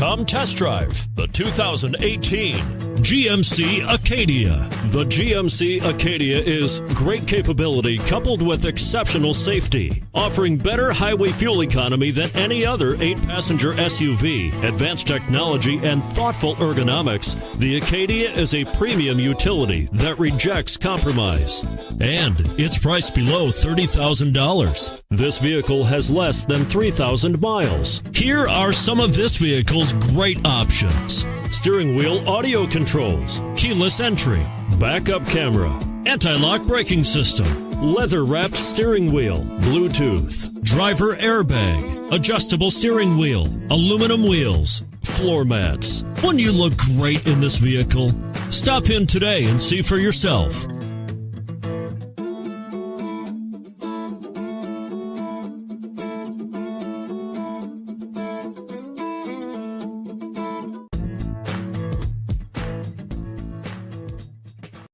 Come test drive the 2018 GMC Acadia. The GMC Acadia is great capability coupled with exceptional safety, offering better highway fuel economy than any other 8-passenger SUV, advanced technology, and thoughtful ergonomics. The Acadia is a premium utility that rejects compromise. And it's priced below $30,000. This vehicle has less than 3,000 miles. Here are some of this vehicle's great options: steering wheel audio controls, keyless entry, backup camera, anti-lock braking system, leather-wrapped steering wheel, Bluetooth, driver airbag, adjustable steering wheel, aluminum wheels, floor mats. Wouldn't you look great in this vehicle? Stop in today and see for yourself.